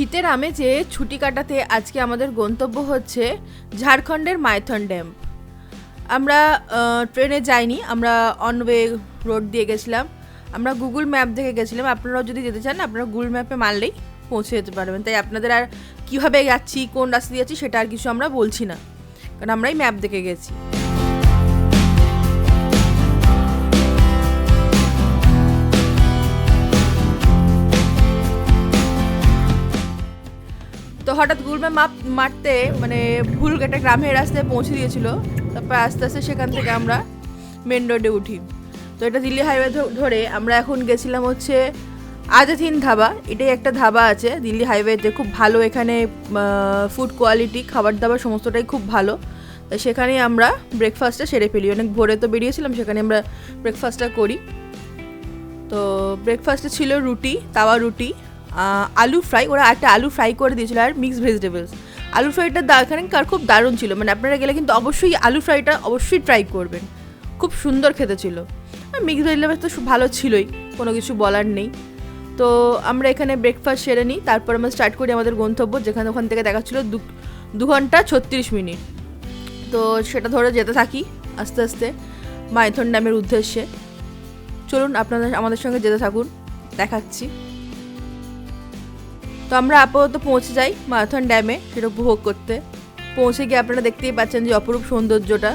শীতের আমেজে ছুটি কাটাতে আজকে আমাদের গন্তব্য হচ্ছে ঝাড়খণ্ডের মাইথন ড্যাম। আমরা ট্রেনে যাইনি, আমরা অনওয়ে রোড দিয়ে গেছিলাম। আমরা গুগল ম্যাপ দেখে গেছিলাম। আপনারাও যদি যেতে চান আপনারা গুগল ম্যাপে মারলেই পৌঁছে যেতে পারবেন। তাই আপনাদের আর কীভাবে যাচ্ছি, কোন রাস্তা দিয়ে যাচ্ছি সেটা আর কিছু আমরা বলছি না, কারণ আমরাই ম্যাপ দেখে গেছি। তো হঠাৎ গুগল ম্যাপ মারতে মানে ভুল একটা গ্রামের রাস্তায় পৌঁছে দিয়েছিল। তারপর আস্তে আস্তে সেখান থেকে আমরা মেন রোডে উঠি। তো এটা দিল্লি হাইওয়ে ধরে আমরা এখন গেছিলাম হচ্ছে আজাথিন ধাবা। এটাই একটা ধাবা আছে দিল্লি হাইওয়েতে, খুব ভালো। এখানে ফুড কোয়ালিটি, খাবার দাবার সমস্তটাই খুব ভালো। তাই সেখানেই আমরা ব্রেকফাস্টটা সেরে ফেলি। অনেক ভোরে তো বেরিয়েছিলাম, সেখানে আমরা ব্রেকফাস্টটা করি। তো ব্রেকফাস্টে ছিল রুটি, তাওয়া রুটি, আলু ফ্রাই। ওরা একটা আলু ফ্রাই করে দিয়েছিল আর মিক্সড ভেজিটেবলস। আলু ফ্রাইটা এখানে খুব দারুণ ছিল, মানে আপনারা গেলে কিন্তু অবশ্যই আলু ফ্রাইটা অবশ্যই ট্রাই করবেন, খুব সুন্দর খেতে ছিল। আর মিক্সড ভেজিটেবলস তো ভালো ছিলই, কোনো কিছু বলার নেই। তো আমরা এখানে ব্রেকফাস্ট সেরে নিই, তারপর আমরা স্টার্ট করি আমাদের গন্তব্য, যেখানে ওখান থেকে দেখাচ্ছিল 2 ঘন্টা 36 মিনিট। তো সেটা ধরে যেতে থাকি আস্তে আস্তে মাইথন ড্যামের উদ্দেশ্যে। চলুন আপনারা আমাদের সঙ্গে যেতে থাকুন, দেখাচ্ছি। তো আমরা আপাতত পৌঁছে যাই মাইথন ড্যামে সেটা উপভোগ করতে। পৌঁছে গিয়ে আপনারা দেখতেই পাচ্ছেন যে অপরূপ সৌন্দর্যটা।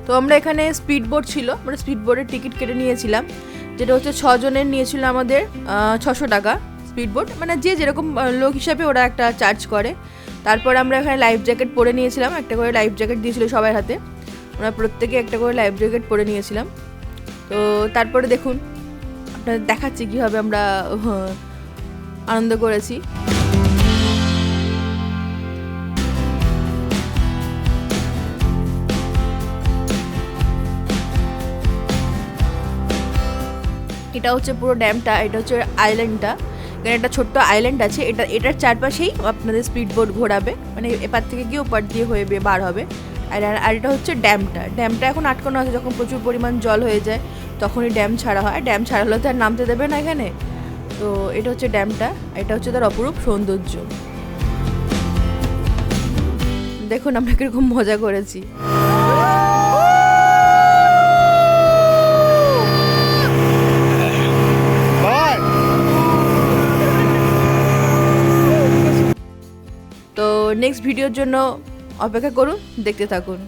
তো আমরা এখানে স্পিড বোট ছিল, আমরা স্পিড বোটের টিকিট কেটে নিয়েছিলাম, যেটা হচ্ছে 6 জনের নিয়েছিল আমাদের 600 টাকা স্পিড বোট, মানে যে যেরকম লোক হিসাবে ওরা একটা চার্জ করে। তারপর আমরা এখানে লাইফ জ্যাকেট পরে নিয়েছিলাম, একটা করে লাইফ জ্যাকেট দিয়েছিল সবার হাতে, আমরা প্রত্যেকে একটা করে লাইফ জ্যাকেট পরে নিয়েছিলাম। তো তারপরে দেখুন আপনাদের দেখাচ্ছি কীভাবে আমরা আনন্দ করেছি। এটা হচ্ছে পুরো ড্যামটা, এটা হচ্ছে আইল্যান্ডটা। এখানে একটা ছোট্ট আইল্যান্ড আছে, এটার চারপাশেই আপনাদের স্পিড বোট ঘোরাবে, মানে এপার থেকে গিয়ে ওপার দিয়ে হয়ে বার হবে। আর এটা হচ্ছে ড্যামটা এখন আটকানো আছে, যখন প্রচুর পরিমাণ জল হয়ে যায় তখনই ড্যাম ছাড়া হয়। ড্যাম ছাড়া হলে তো আর নামতে দেবে না এখানে। তো এটা হচ্ছে ড্যামটা, এটা হচ্ছে তার অপরূপ সৌন্দর্য। দেখুন আমরা কিরকম মজা করেছি। তো নেক্সট ভিডিওর জন্য অপেক্ষা করুন, দেখতে থাকুন।